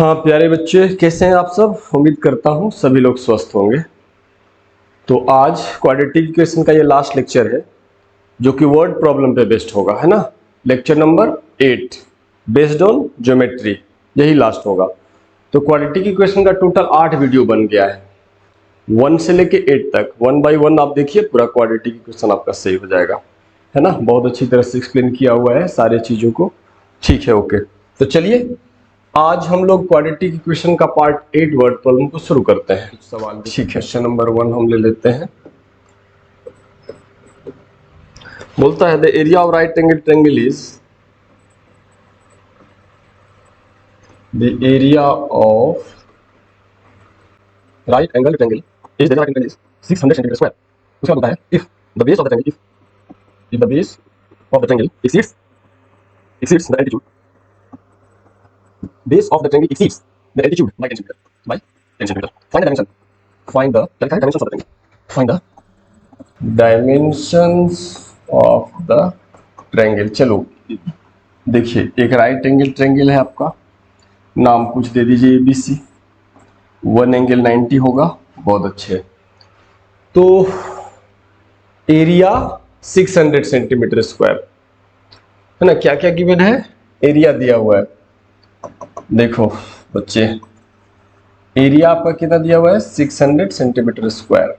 हाँ प्यारे बच्चे, कैसे हैं आप सब। उम्मीद करता हूँ सभी लोग स्वस्थ होंगे। तो आज क्वाड्रेटिक इक्वेशन का ये लास्ट लेक्चर है जो कि वर्ड प्रॉब्लम पे बेस्ड होगा, है ना। Lecture number 8 based on geometry, यही लास्ट होगा। तो क्वाड्रेटिक इक्वेशन का टोटल 8 वीडियो बन गया है, 1 से लेके 8 तक। 1 बाय 1 आप देखिए, पूरा क्वाड्रेटिक इक्वेशन आपका सही हो जाएगा, है ना। बहुत अच्छी तरह से एक्सप्लेन किया हुआ है सारे चीज़ों को। ठीक है, ओके। तो चलिए आज हम लोग क्वाड्रेटिक इक्वेशन का पार्ट 8 वर्ड प्रॉब्लम को शुरू करते हैं। सवाल ठीक है, क्वेश्चन नंबर 1 हम ले लेते हैं। बोलता है the area of right angle triangle is the area of right angle triangle is the right angle is 600 centimetre square. उसका होता है if the base of the triangle if the base of the triangle exceeds the altitude base of the triangle exceeds the altitude by 10 centimeter find the dimension find the dimensions of the triangle find the dimensions of the triangle। चलो देखिए, एक right angle triangle है आपका, नाम कुछ दे दीजिए ABC। 1 angle 90 होगा, बहुत अच्छे। तो एरिया 600 सेंटीमीटर स्क्वायर, है ना। क्या क्या गिवन है, एरिया दिया हुआ है। देखो बच्चे, एरिया आपका कितना दिया हुआ है, 600 सेंटीमीटर स्क्वायर।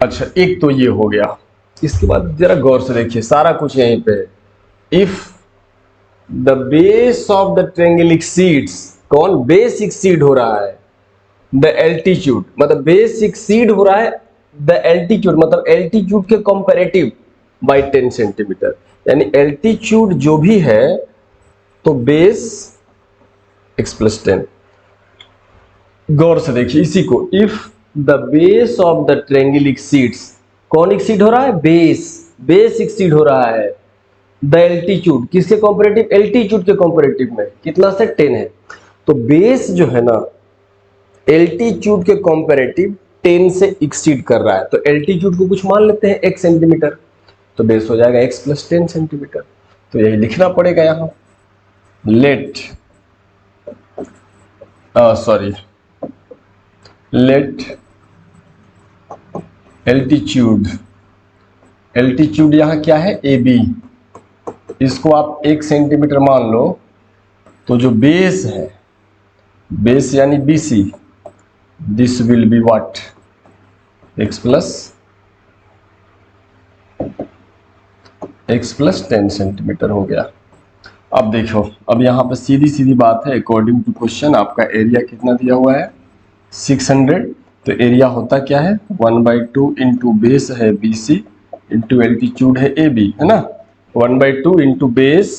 अच्छा, एक तो ये हो गया। इसके बाद जरा गौर से देखिए, सारा कुछ यहीं पे है। If the base of the triangle exceeds, कौन बेस एक्सीड हो रहा है, द एल्टीट्यूड, मतलब बेस एक्सीड हो रहा है द एल्टीट्यूड, मतलब एल्टीट्यूड के कंपैरेटिव बाय 10 सेंटीमीटर। यानी एल्टीट्यूड जो भी है तो बेस x प्लस 10। गौर से देखिए इसी को, if the base of the triangle exceeds, कौन एक्सीड हो रहा है, बेस एक्सीड हो रहा है द एल्टीट्यूड, किसके कंपैरेटिव, एल्टीट्यूड के कंपैरेटिव में, कितना से 10 है। तो बेस जो है ना एल्टीट्यूड के कंपैरेटिव 10 से एक्सीड कर रहा है, तो एल्टीट्यूड को कुछ मान लेते हैं x सेंटीमीटर, तो बेस हो जाएगा x प्लस 10 सेंटीमीटर। तो यही लिखना पड़ेगा यहां, लेट एल्टीट्यूड यहां क्या है, AB, इसको आप 1 सेंटीमीटर मान लो। तो जो बेस है, बेस यानी BC, this will be what, x plus 10 centimetre हो गया। अब देखो, अब यहाँ पे सीधी सीधी बात है, अकॉर्डिंग टू क्वेश्चन आपका एरिया कितना दिया हुआ है, 600। तो एरिया होता क्या है, 1/2 इंटू बेस है BC इंटू एल्टीट्यूड है AB, है ना। 1/2 into base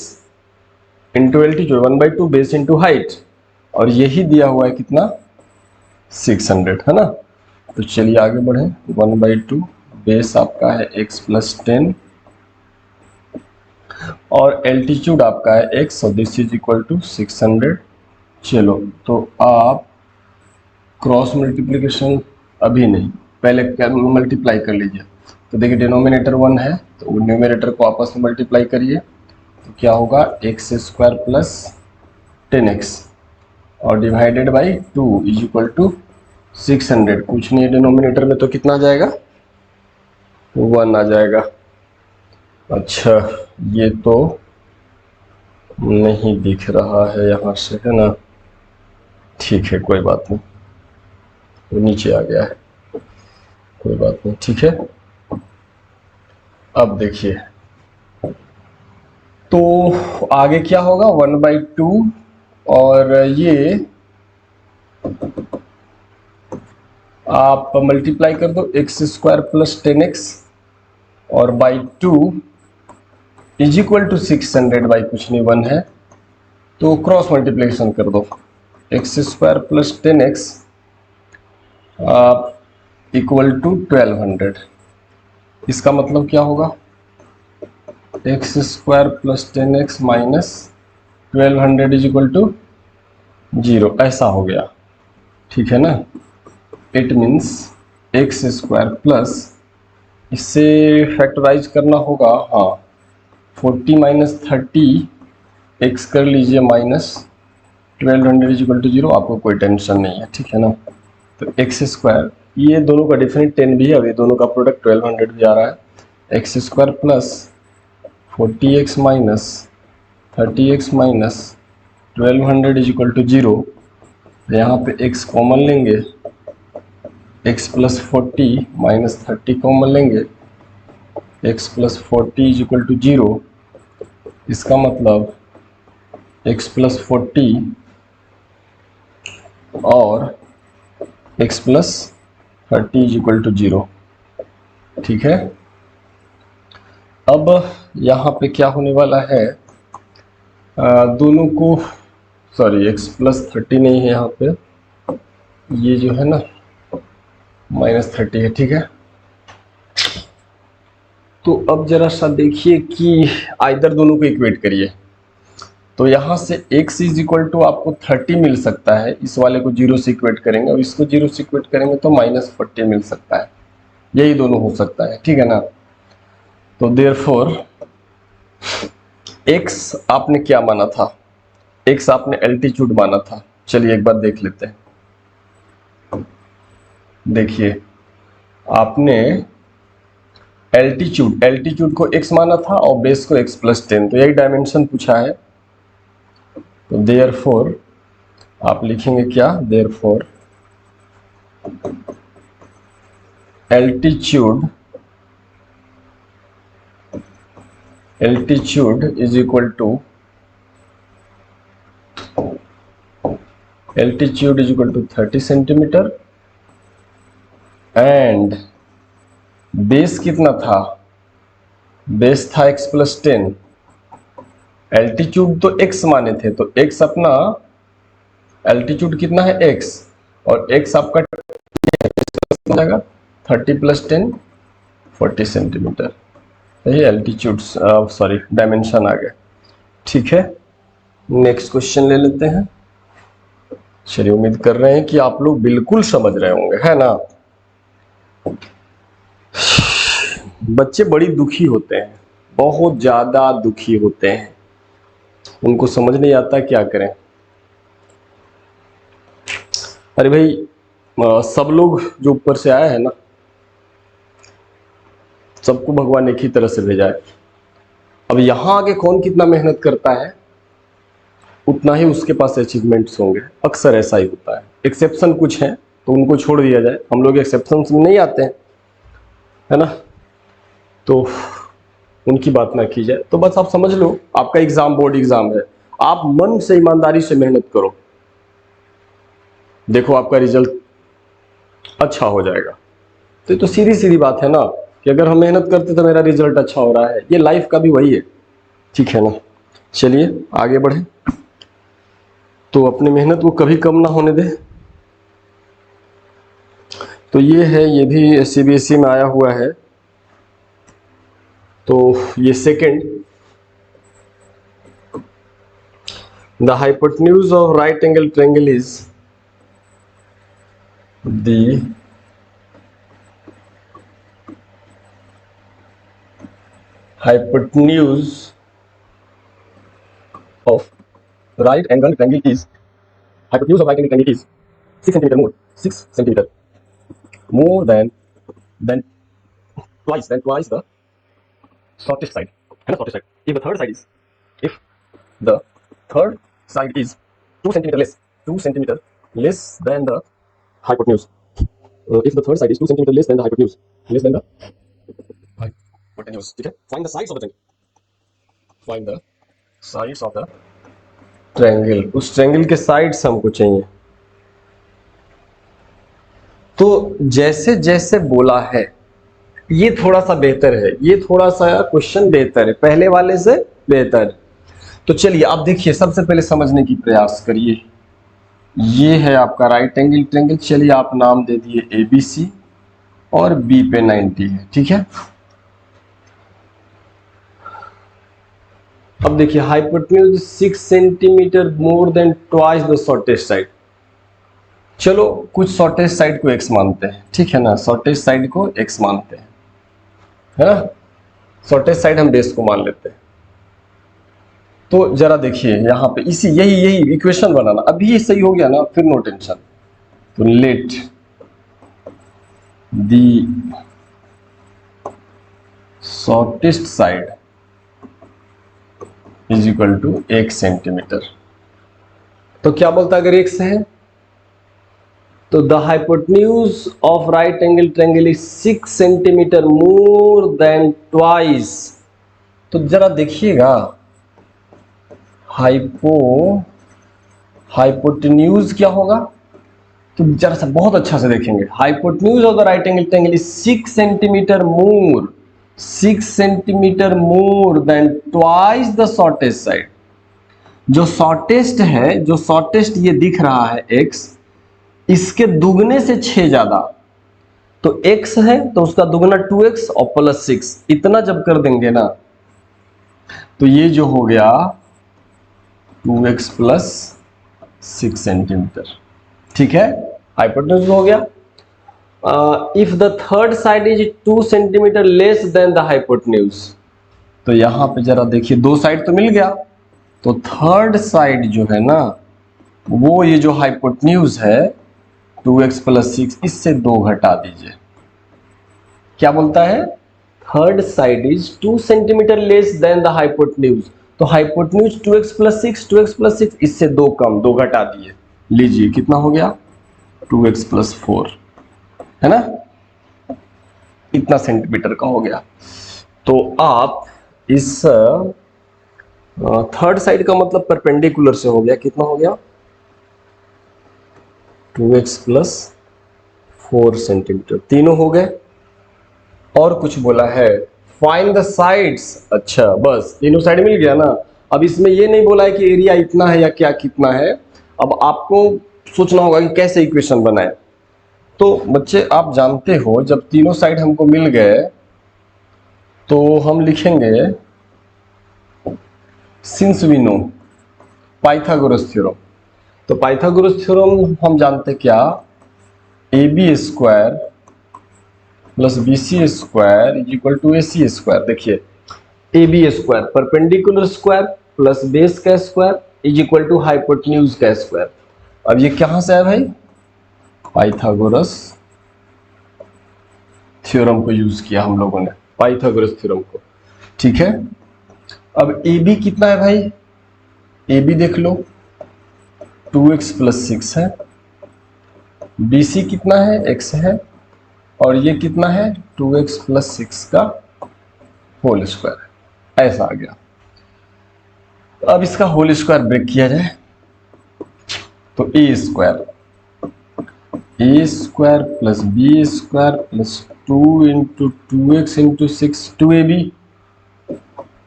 into altitude, 1/2 base into height, और यही दिया हुआ है कितना, 600, है ना। तो चलिए आगे बढ़े। 1/2 बेस आपका है x प्लस 10 और एल्टीट्यूड आपका है x, और दिस इज इक्वल टू 600। चलो तो आप क्रॉस मल्टीप्लिकेशन अभी नहीं, पहले मल्टीप्लाई कर लीजिए। तो देखिए डिनोमिनेटर 1 है, तो न्यूमरेटर को आपस में मल्टीप्लाई करिए, तो क्या होगा, x स्क्वायर प्लस 10x और divided by 2 is equal to 600। कुछ नहीं है डिनोमिनेटर में, तो कितना आ जाएगा, 1 आ जाएगा। अच्छा, ये तो नहीं दिख रहा है यहाँ से, है ना। ठीक है, कोई बात नहीं, वो नीचे आ गया है, कोई बात नहीं, ठीक है। अब देखिए, तो आगे क्या होगा, 1/2 और ये आप मल्टीप्लाई कर दो, x स्क्वायर प्लस 10x और by 2 is equal to 600 by कुछ नहीं 1 है, तो क्रॉस मल्टीप्लिकेशन कर दो, x square plus 10x equal to 1200। इसका मतलब क्या होगा, x square plus 10x minus 1200 is equal to 0, ऐसा हो गया, ठीक है ना। It means x square plus, इससे फैक्टराइज करना होगा, हाँ 40 माइनस 30 x कर लीजिए माइनस 1200 इज इक्वल टू 0, आपको कोई टेंशन नहीं है, ठीक है ना। तो एक्स स्क्वायर, ये दोनों का डिफरेंट 10 भी है, अब ये दोनों का प्रोडक्ट 1200 भी आ रहा है। X square plus 40x minus 30x minus 1200 is equal to 0। यहाँ पे x कॉमन लेंगे, x प्लस 40 माइनस 30 कॉमन लेंगे, x plus 40 is equal to 0। इसका मतलब x प्लस 40 और x plus 30 is equal to 0, ठीक है। अब यहाँ पे क्या होने वाला है, दोनों को, सॉरी x प्लस 30 नहीं है यहाँ पे, ये जो है ना माइनस 30 है, ठीक है। तो अब जरा सा देखिए कि आइदर दोनों को इक्वेट करिए, तो यहाँ से x इज इक्वल टू आपको 30 मिल सकता है, इस वाले को 0 से इक्वेट करेंगे और इसको 0 से इक्वेट करेंगे तो माइनस 40 मिल सकता है, यही दोनों हो सकता है, ठीक है ना। तो देयरफॉर x आपने क्या माना था, x आपने एल्टीट्यूड माना था। चलिए एक बार देख लेते हैं। देखिए आपने एल्टीट्यूड को x माना था और बेस को x प्लस 10, तो यही डायमेंशन पूछा है। तो देयरफॉर आप लिखेंगे क्या, therefore altitude is equal to altitude is equal to 30 centimetre and base कितना था, बेस था x प्लस 10, एल्टीट्यूड तो x माने थे, तो x अपना एल्टीट्यूड कितना है x, और x आपका जाएगा 30 प्लस 10 40 सेंटीमीटर, ये एल्टीट्यूड सॉरी डायमेंशन आ गया, ठीक है। नेक्स्ट क्वेश्चन ले लेते हैं। चलिए उम्मीद कर रहे हैं कि आप लोग बिल्कुल समझ रहे होंगे, है ना। बच्चे बड़ी दुखी होते हैं, बहुत ज्यादा दुखी होते हैं, उनको समझ नहीं आता क्या करें। अरे भाई सब लोग जो ऊपर से आए हैं ना, सबको भगवान एक ही तरह से भेजा है। अब यहां आगे कौन कितना मेहनत करता है उतना ही उसके पास अचीवमेंट्स होंगे, अक्सर ऐसा ही होता है। एक्सेप्शन कुछ है तो उनको छोड़ दिया जाए, हम लोग एक्सेप्शन में नहीं आते हैं, है ना, तो उनकी बात ना की जाए। तो बस आप समझ लो आपका एग्जाम बोर्ड एग्जाम है, आप मन से ईमानदारी से मेहनत करो, देखो आपका रिजल्ट अच्छा हो जाएगा। तो ये तो सीधी सीधी बात है ना कि अगर हम मेहनत करते तो मेरा रिजल्ट अच्छा हो रहा है, ये लाइफ का भी वही है, ठीक है ना। चलिए आगे बढ़े, तो अपनी मेहनत को कभी कम ना होने दे। तो ये है, ये भी सीबीएसई में आया हुआ है। तो ये second, the hypotenuse of right angle triangle is the hypotenuse of right angle triangle is 6 centimeter more than twice the shortest side, है ना, shortest side. If the third side is 2 centimeter less than the hypotenuse. If the third side is 2 centimeter less than the hypotenuse, ठीक है। Find the sides of the triangle. Find the sides of the triangle. उस triangle के sides हमको चाहिए। तो जैसे जैसे बोला है ये थोड़ा सा बेहतर है, ये थोड़ा सा क्वेश्चन बेहतर है, पहले वाले से बेहतर है। तो चलिए आप देखिए, सबसे पहले समझने की प्रयास करिए। ये है आपका राइट एंगल ट्रायंगल, चलिए आप नाम दे दिए ABC और B पे 90 है, ठीक है। अब देखिए hypotenuse 6 centimetre more than twice the shortest side. चलो कुछ शॉर्टेस्ट साइड को x मानते हैं, ठीक है ना, शॉर्टेस्ट साइड को x मानते हैं, है ना। शॉर्टेस्ट साइड हम बेस को मान लेते हैं। तो जरा देखिए यहाँ पे इसी यही इक्वेशन बनाना, अभी ये सही हो गया ना, फिर नो टेंशन। तो let the shortest side is equal to 1 centimetre. तो क्या बोलता है अगर x है तो the hypotenuse of right angle triangle is 6 centimetre more than twice. तो जरा देखिएगा हाइपोटेन्यूज क्या होगा, तो जरा सा बहुत अच्छा से देखेंगे। Hypotenuse of the right angle triangle is 6 centimetre more than twice the shortest side. जो शॉर्टेस्ट है, जो शॉर्टेस्ट ये दिख रहा है x, इसके दुगने से 6 ज्यादा। तो x है तो उसका दुगना 2x और प्लस 6, इतना जब कर देंगे ना तो ये जो हो गया 2x प्लस 6 सेंटीमीटर। ठीक है, हाइपोटेन्यूज हो गया। If the third side is 2 centimetre less than the hypotenuse, तो यहां पे जरा देखिए दो साइड तो मिल गया, तो थर्ड साइड जो है ना वो ये जो हाइपोटेन्यूज है 2x प्लस 6, इससे 2 घटा दीजिए। क्या बोलता है, third side is 2 centimetre less than the hypotenuse. तो हाइपोटेन्यूज 2x प्लस 6, इससे 2 कम, 2 घटा दिए। लीजिए कितना हो गया 2x प्लस 4, है ना, इतना सेंटीमीटर का हो गया। तो आप इस थर्ड साइड का मतलब परपेंडिकुलर से हो गया, कितना हो गया 2x प्लस 4 सेंटीमीटर, तीनों हो गए। और कुछ बोला है फाइंड द साइड्स, अच्छा बस तीनों साइड मिल गया ना। अब इसमें ये नहीं बोला है कि एरिया इतना है या क्या कितना है, अब आपको सोचना होगा कि कैसे इक्वेशन बनाए। तो बच्चे आप जानते हो जब तीनों साइड हमको मिल गए तो हम लिखेंगे since we know Pythagoras theorem. तो पाइथागोरस थ्योरम हम जानते क्या, A B square plus B C square is equal to A C square. देखिए A B square perpendicular square plus base का square is equal to hypotenuse का square. अब ये कहां से है भाई, पाइथागोरस थ्योरम को यूज किया हम लोगों ने, पाइथागोरस थ्योरम को। ठीक है, अब ए बी कितना है भाई, ए बी देख लो 2x प्लस 6 है, बी सी कितना है x है, और ये कितना है 2x प्लस 6 का होल स्क्वायर है, ऐसा आ गया। अब इसका होल स्क्वायर ब्रेक किया जाए तो A square plus B square plus 2 into 2x into 6 2ab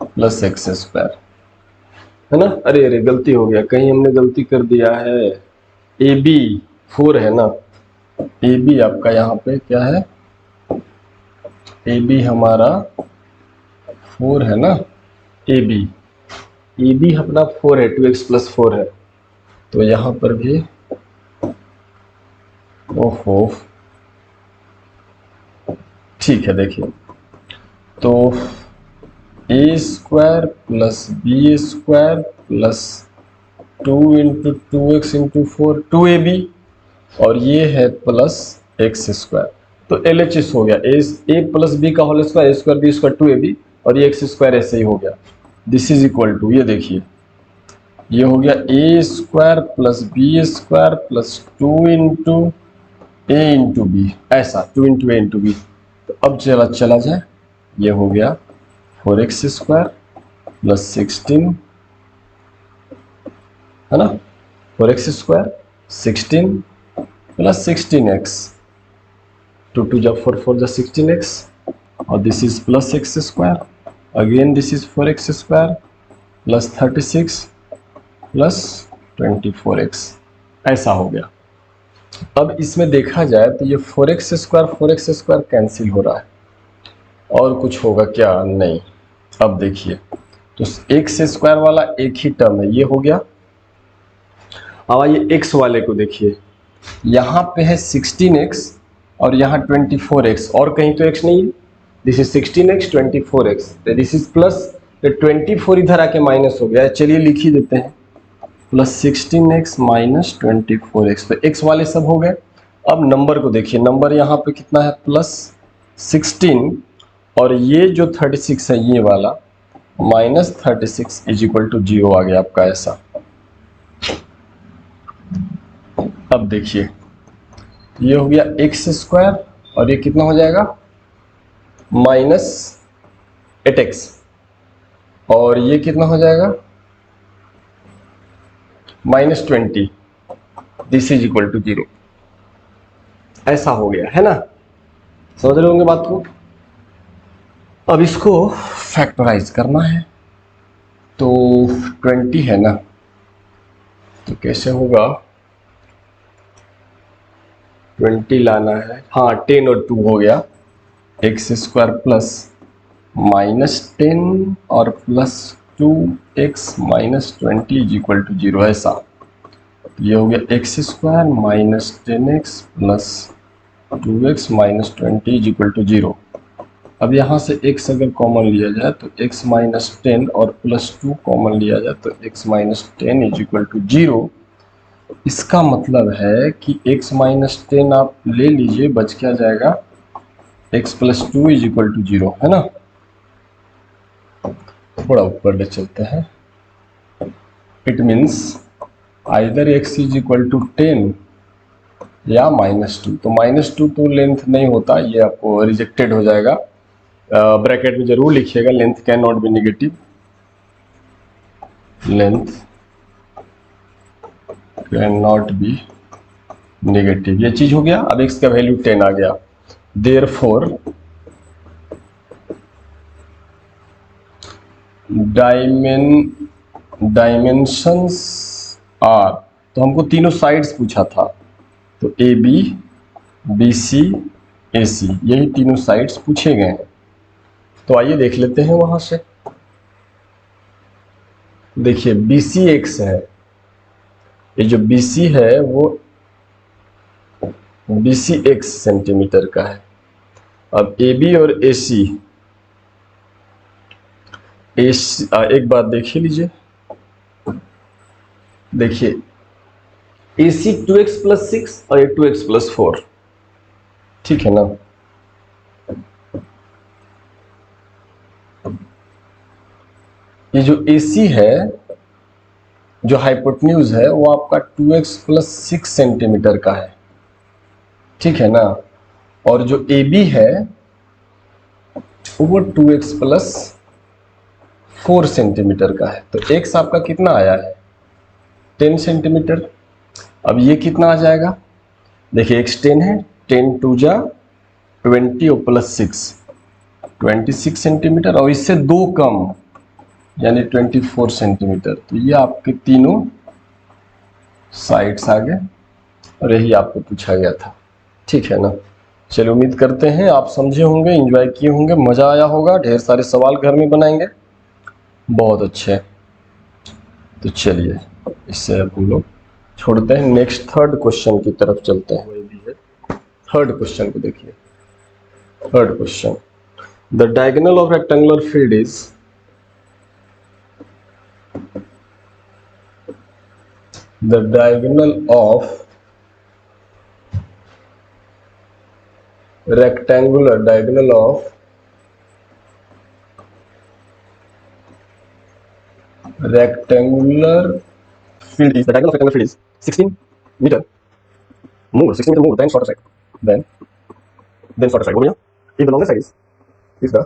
plus x square, है ना। अरे गलती हो गया, कहीं हमने गलती कर दिया है, ए बी 4 है ना, ए बी आपका यहाँ पे क्या है, ए बी हमारा 4 है ना, ए बी अपना 4 है, 2x प्लस 4 है। तो यहाँ पर भी ओहो ठीक है, देखिए तो A square plus B square plus 2 into 2x into 4 2ab, और ये है प्लस x स्क्वायर। तो LHS हो गया, ए प्लस बी का whole square, A square B square 2ab, और ये x स्क्वायर ऐसे ही हो गया। दिस इज इक्वल टू, ये देखिए ये हो गया A square plus B square plus 2 into A into B, ऐसा 2 इंटू ए इंटू बी। तो अब चला जाए, ये हो गया 4x स्क्वायर प्लस 16, है ना, 4x स्क्वायर 16 प्लस 16x, 2 2 जा 4 4 जा 16x, और this is plus x square, again this is 4x square plus 36 plus 24x, ऐसा हो गया। अब इसमें देखा जाए तो ये 4x स्क्वायर कैंसिल हो रहा है, और कुछ होगा क्या, नहीं। अब देखिए तो x स्क्वायर वाला एक ही टर्म है, ये हो गया। अब आइए x वाले को देखिए, यहाँ पे है 16x और यहाँ 24x, और कहीं तो x नहीं है, this is 16x 24x, this is plus तो 24 इधर आके माइनस हो गया, चलिए लिख ही देते हैं, प्लस 16x माइनस 24x, तो x वाले सब हो गए। अब नंबर को देखिए, नंबर यहाँ पे कितना है, प्लस 16, और ये जो 36 है ये वाला माइनस 36 इज इक्वल टू 0 आ गया आपका ऐसा। अब देखिए ये हो गया एक्स स्क्वायर और ये कितना हो जाएगा माइनस 8x, और ये कितना हो जाएगा minus 20, this is equal to 0, ऐसा हो गया है ना। समझ रहे होंगे बात को। अब इसको फैक्टराइज करना है, तो 20 है ना, तो कैसे होगा, 20 लाना है, हाँ 10 और 2 हो गया, एक्स स्क्वायर प्लस माइनस 10 और plus 2x minus 20 is equal to 0, ऐसा। ये हो गया x square minus 10x plus 2x minus 20 is equal to 0। अब यहाँ से x अगर कॉमन लिया जाए तो x माइनस 10 और प्लस 2 कॉमन लिया जाए तो x minus 10 is equal to 0। इसका मतलब है कि x माइनस 10 आप ले लीजिए, बच क्या जाएगा, x plus 2 is equal to 0, है ना। थोड़ा ऊपर ले चलते हैं, it means either x is equal to 10 या -2, तो -2 तो लेंथ नहीं होता, ये आपको रिजेक्टेड हो जाएगा। ब्रैकेट में जरूर लिखिएगा, length can not be negative, length can not be negative, ये चीज हो गया। अब x का वैल्यू 10 आ गया, देयरफॉर डायमेंशंस आर, तो हमको तीनों साइड्स पूछा था, तो ए बी बी सी ए सी, यही तीनों साइड्स पूछे गए हैं। तो आइए देख लेते हैं वहां से। देखिए बी सी एक्स है, ये जो बी सी है वो बी सी एक्स सेंटीमीटर का है। अब ए बी और ए सी, एक बात देख लीजिए, देखिए ए सी 2x प्लस 6 और ये 2x प्लस 4, ठीक है ना। ये जो AC है, जो हाइपोटेन्यूज है, वो आपका 2x प्लस 6 सेंटीमीटर का है, ठीक है ना। और जो AB है वो 2x प्लस 4 सेंटीमीटर का है, तो x आपका कितना आया है 10 सेंटीमीटर। अब ये कितना आ जाएगा, देखिए x 10 है, 10 2 जा 20 और प्लस 6 26 सेंटीमीटर, और इससे 2 कम यानी 24 सेंटीमीटर। तो ये आपके तीनों साइड्स आ गए और यही आपको पूछा गया था, ठीक है ना। चलिए उम्मीद करते हैं आप समझे होंगे, एंजॉय किए होंगे, मज़ा आया होगा, ढेर सारे सवाल घर में बनाएंगे, बहुत अच्छे। तो चलिए इससे अब हम लोग छोड़ते हैं, नेक्स्ट थर्ड क्वेश्चन की तरफ चलते हैं। थर्ड क्वेश्चन को देखिए, third question, the diagonal of rectangular field is, the diagonal of rectangular diagonal of rectangular field is, the diagonal of rectangular field is 16 meter more, 16 meter more than shorter side, then shorter side, हो गया। if the longer side is, if the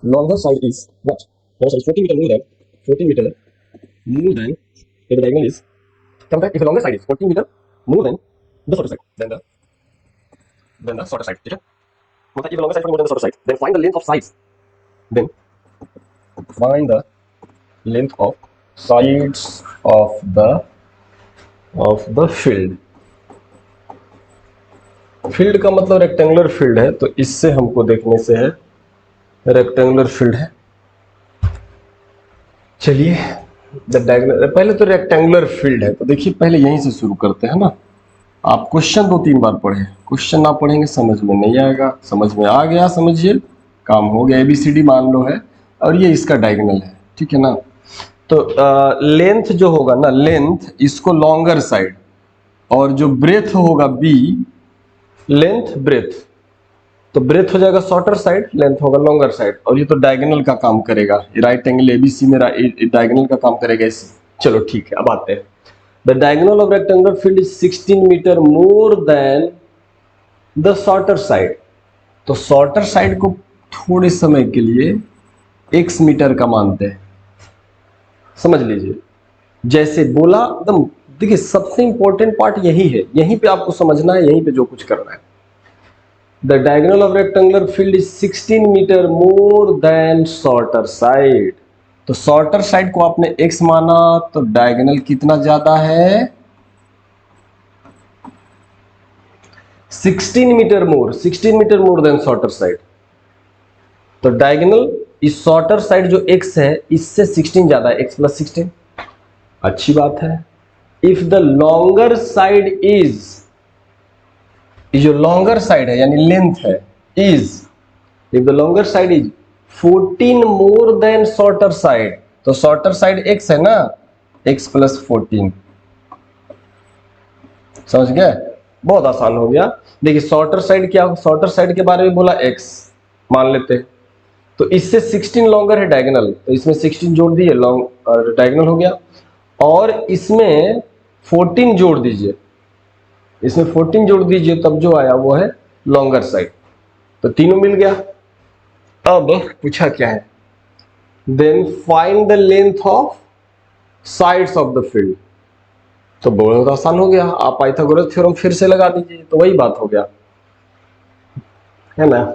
longer side is what, longer side is 14 meter more than 14 meter more than, if the diagonal is, come back, if the longer side is 14 meter more than the shorter side, then the shorter side, ठीक है। मतलब if the longer side is more than the shorter side, then find the length of sides, then find the length of sides of the field। Field का मतलब rectangular field है, तो इससे हमको देखने से है रेक्टेंगुलर फील्ड है। चलिए द डायगोनल, पहले तो रेक्टेंगुलर फील्ड है, तो देखिए पहले यहीं से शुरू करते हैं ना। आप क्वेश्चन 2-3 बार पढ़े, क्वेश्चन ना पढ़ेंगे समझ में नहीं आएगा, समझ में आ गया समझिए काम हो गया। ABCD मान लो है, और ये इसका डायगोनल है, ठीक है ना। तो लेंथ जो होगा ना, लेंथ इसको लॉन्गर साइड, और जो ब्रेथ होगा बी, लेंथ ब्रेथ, तो ब्रेथ हो जाएगा शॉर्टर साइड, लेंथ होगा लॉन्गर साइड, और ये तो डायगोनल का काम करेगा, राइट एंगल एबीसी में डायगोनल का काम करेगा इस। चलो ठीक है, अब आते हैं। The diagonal of rectangular field is 16 metre more than the shorter side. तो शॉर्टर साइड को थोड़े समय के लिए x मीटर का मानते हैं, समझ लीजिए। जैसे बोला एकदम, देखिए सबसे इंपॉर्टेंट पार्ट यही है, यहीं पे आपको समझना है, यहीं पे जो कुछ करना है। The diagonal of rectangular field is 16 metre more than shorter side. तो शॉर्टर साइड को आपने x माना, तो डायगोनल कितना ज्यादा है, 16 metre more, 16 metre more than shorter side. तो डायगोनल इस शॉर्टर साइड जो x है इससे 16 ज्यादा है, x प्लस 16। अच्छी बात है। If the longer side is, जो लॉन्गर साइड है यानी लेंथ है, is, if the longer side is 14 more than shorter side, तो शॉर्टर साइड x है ना, x प्लस 14। समझ गए, बहुत आसान हो गया। देखिए शॉर्टर साइड क्या, शॉर्टर साइड के बारे में बोला x मान लेते, तो इससे 16 लॉन्गर है डायगोनल, तो इसमें 16 जोड़ दिए, लॉन्ग और डायगोनल हो गया। और इसमें 14 जोड़ दीजिए, इसमें 14 जोड़ दीजिए, तब जो आया वो है लॉन्गर साइड। तो तीनों मिल गया। अब पूछा क्या है, then find the length of sides of the field. तो बहुत आसान हो गया, आप पाइथागोरस थ्योरम फिर से लगा दीजिए, तो वही बात हो गया, है ना।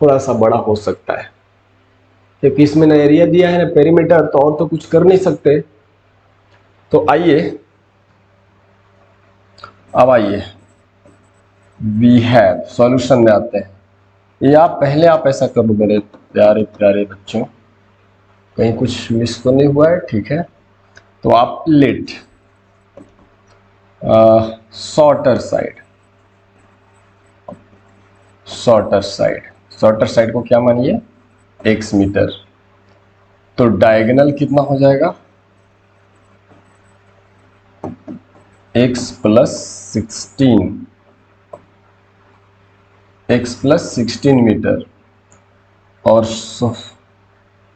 थोड़ा सा बड़ा हो सकता है क्योंकि इसमें ना एरिया दिया है ना पेरीमीटर, तो और तो कुछ कर नहीं सकते। तो आइए, अब आइए वी हैव सॉल्यूशन में आते हैं। या पहले आप ऐसा कर लो मेरे प्यारे प्यारे बच्चों, कहीं कुछ मिस तो नहीं हुआ है, ठीक है। तो आप let shorter side, shorter side, shorter side को क्या मानिए, x मीटर। तो डायगोनल कितना हो जाएगा, x plus 16, x plus 16 metre. और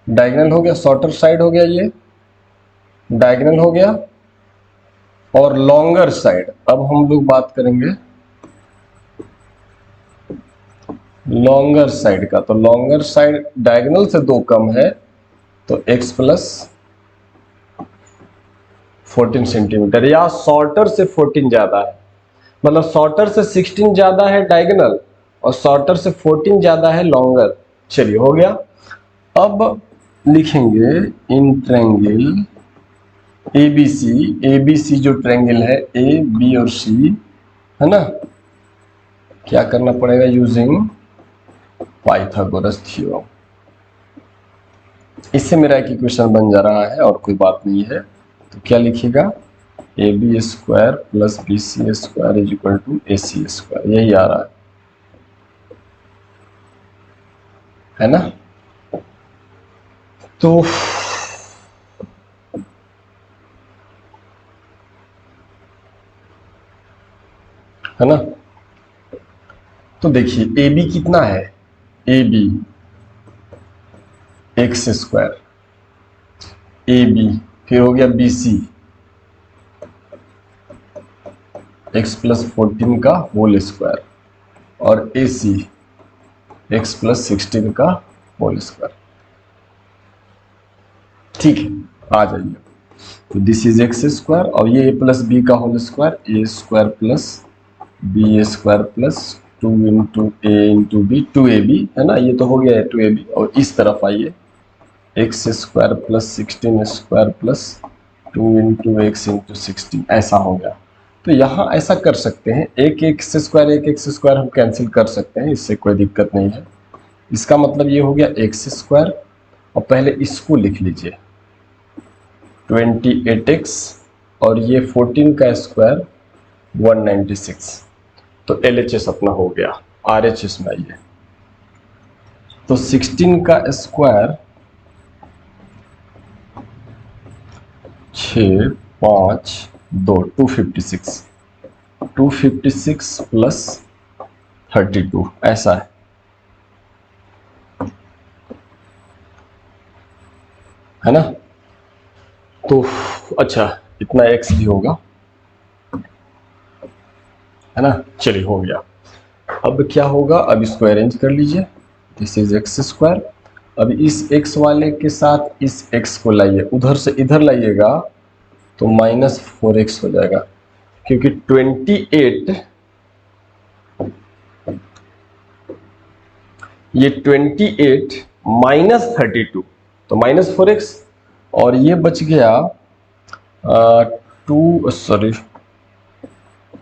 डायगोनल हो गया, शॉर्टर साइड हो गया, ये डायगोनल हो गया। और लॉन्गर साइड, अब हम लोग बात करेंगे लॉन्गर साइड का। तो लॉन्गर साइड डायगोनल से 2 कम है, तो x प्लस 14 सेंटीमीटर, या शॉर्टर से 14 ज्यादा है, मतलब शॉर्टर से 16 ज्यादा है डायगोनल और शॉर्टर से 14 ज्यादा है लॉन्गर। चलिए हो गया। अब लिखेंगे इन ट्रायंगल ABC, ABC जो ट्रायंगल है A, B और C, है ना, क्या करना पड़ेगा, यूजिंग पाइथागोरस थ्योरम। इससे मेरा एक इक्वेशन बन जा रहा है और कोई बात नहीं है। तो क्या लिखिएगा, AB square plus BC square is equal to AC square, यही आ रहा है ना। तो है ना, तो देखिए AB कितना है, AB x स्क्वायर, AB फिर हो गया BC x प्लस 14 का होल स्क्वायर, और AC x प्लस 16 का होल स्क्वायर। ठीक है, आ जाइए। तो दिस इज एक्स स्क्वायर, और ये a प्लस बी का whole square, A square plus B square plus 2 into A into B, 2ab है ना, ये तो हो गया 2ab। और इस तरफ आइए, x square plus 16 square plus 2 into x into 16, ऐसा हो गया। तो यहाँ ऐसा कर सकते हैं, एक एक्स स्क्वायर हम कैंसिल कर सकते हैं, इससे कोई दिक्कत नहीं है। इसका मतलब ये हो गया एक्स स्क्वायर, और पहले इसको लिख लीजिए 28x, और ये 14 का स्क्वायर 196। तो LHS अपना हो गया। RHS में आइए, तो 16 का स्क्वायर फिर 5 2 256 256 प्लस 32 ऐसा है ना। तो अच्छा इतना x भी होगा, है ना। चलिए हो गया। अब क्या होगा, अब इसको अरेंज कर लीजिए। This is x square. अब इस x वाले के साथ इस x को लाइए, उधर से इधर लाइएगा तो -4x हो जाएगा, क्योंकि 28 ये 28 -32 तो -4x, और ये बच गया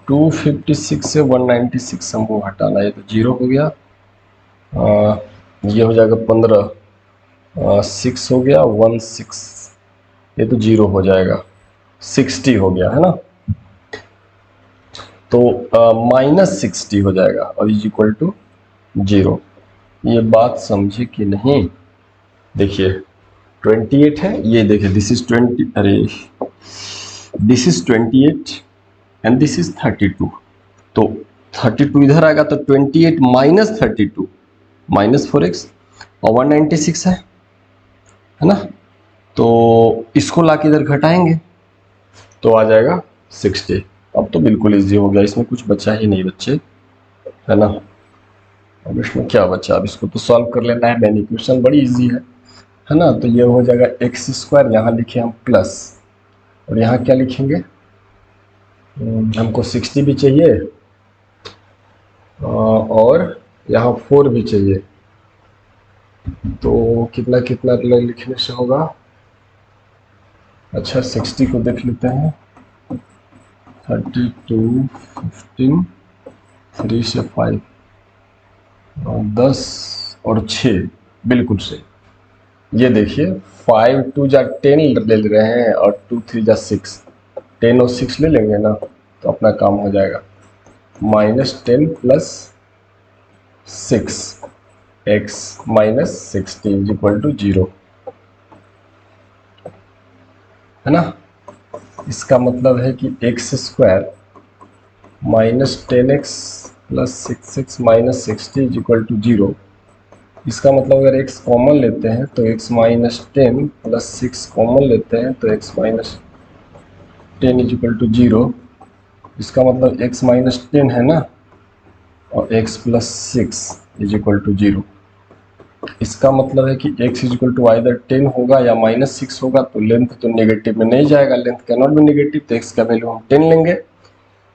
256 से 196 हमको हटाना है, तो 0 हो गया। ये हो जाएगा 15, 6 हो गया 16, ये तो 0 हो जाएगा, 60 हो गया, है ना। तो -60 हो जाएगा और इज इक्वल टू 0। ये बात समझे कि नहीं। देखिए 28 है, ये देखिए दिस इज 20, अरे this is 28 and this is 32। तो 32 इधर आएगा तो 28 -32 -4x, और 196 है ना। तो इसको लाके इधर घटाएंगे तो आ जाएगा 60। अब तो बिल्कुल इजी हो गया, इसमें कुछ बचा ही नहीं बच्चे, है ना। अब इसमें क्या बचा, अब इसको तो सॉल्व कर लेना है, मैन इक्वेशन बड़ी इजी है ना। तो ये हो जाएगा एक्स स्क्वायर, यहाँ लिखे हम प्लस, और यहाँ क्या लिखेंगे, हमको 60 भी चाहिए और यहाँ 4 भी चाहिए, तो कितना कितना लिखने से होगा। अच्छा 60 को देख लेते हैं, 32 15 3 से 5 10 और 6 बिल्कुल से। ये देखिए 5 2 जा 10 ले रहे हैं और 2 3 जा 6, 10 और 6 ले लेंगे ना तो अपना काम हो जाएगा। -10 plus 6 x -60 is equal to 0, है ना। इसका मतलब है कि x square -10x plus 6x -60 is equal to 0। इसका मतलब अगर x कॉमन लेते हैं तो x -10 प्लस 6 कॉमन लेते हैं तो x -10 इज इक्वल टू 0। इसका मतलब x -10 है ना, और x plus 6 is equal to 0। इसका मतलब है कि x is equal to either 10 होगा या -6 होगा, तो लेंथ तो नेगेटिव में नहीं जाएगा, length can not be negative, तो x का वैल्यू हम 10 लेंगे।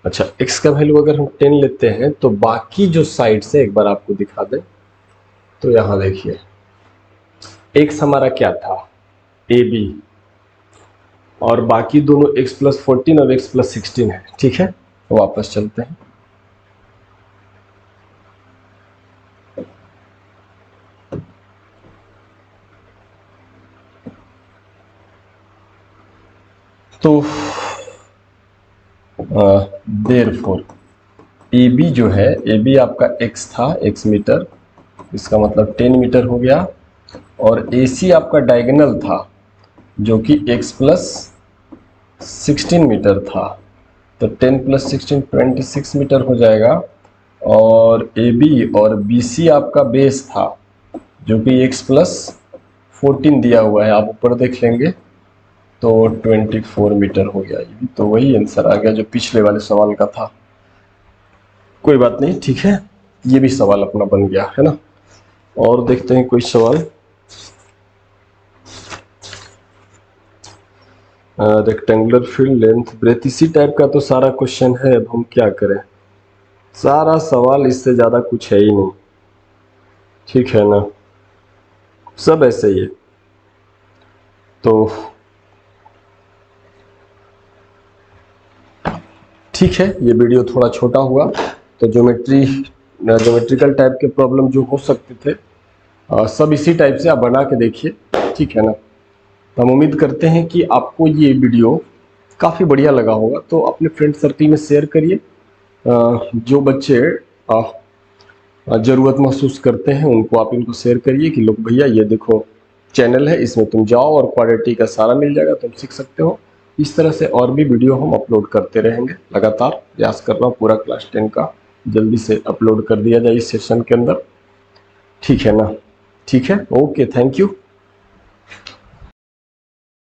अच्छा x का वैल्यू अगर हम 10 लेते हैं तो बाकी जो साइड से एक बार आपको दिखा दें, तो यहाँ देखिए x हमारा क्या था AB, और बाकी दोनों x प्लस 14 और x प्लस 16 है, ठीक है। तो वापस चलते हैं, तो देयरफॉर AB जो है, AB आपका x था, x मीटर, इसका मतलब 10 मीटर हो गया, और AC आपका डायगोनल था जो कि x प्लस 16 मीटर था, तो 10 प्लस 16 26 मीटर हो जाएगा। और AB और BC आपका बेस था जो कि x प्लस 14 दिया हुआ है, आप ऊपर देख लेंगे, तो 24 मीटर हो गया। ये तो वही आंसर आ गया जो पिछले वाले सवाल का था। कोई बात नहीं, ठीक है, ये भी सवाल अपना बन गया, है ना। और देखते हैं कोई सवाल। रेक्टेंगुलर फील्ड लेंथ ब्रेथ, इसी टाइप का तो सारा क्वेश्चन है। अब हम क्या करें, सारा सवाल इससे ज्यादा कुछ है ही नहीं, ठीक है ना, सब ऐसे ही है। तो ठीक है, ये वीडियो थोड़ा छोटा हुआ, तो ज्योमेट्रिकल टाइप के प्रॉब्लम जो हो सकते थे सब इसी टाइप से आप बना के देखिए, ठीक है ना। तो हम उम्मीद करते हैं कि आपको ये वीडियो काफ़ी बढ़िया लगा होगा, तो अपने फ्रेंड सर्कल में शेयर करिए। जो बच्चे ज़रूरत महसूस करते हैं उनको आप इनको शेयर करिए कि लोग भैया ये देखो चैनल है, इसमें तुम जाओ और क्वाड्रेटिक का सारा मिल जाएगा, तुम सीख सकते हो। इस तरह से और भी वीडियो हम अपलोड करते रहेंगे। लगातार प्रयास कर रहा हूँ पूरा क्लास 10 का जल्दी से अपलोड कर दिया जाए इस सेशन के अंदर। ठीक है ना? ठीक है, ओके, थैंक यू।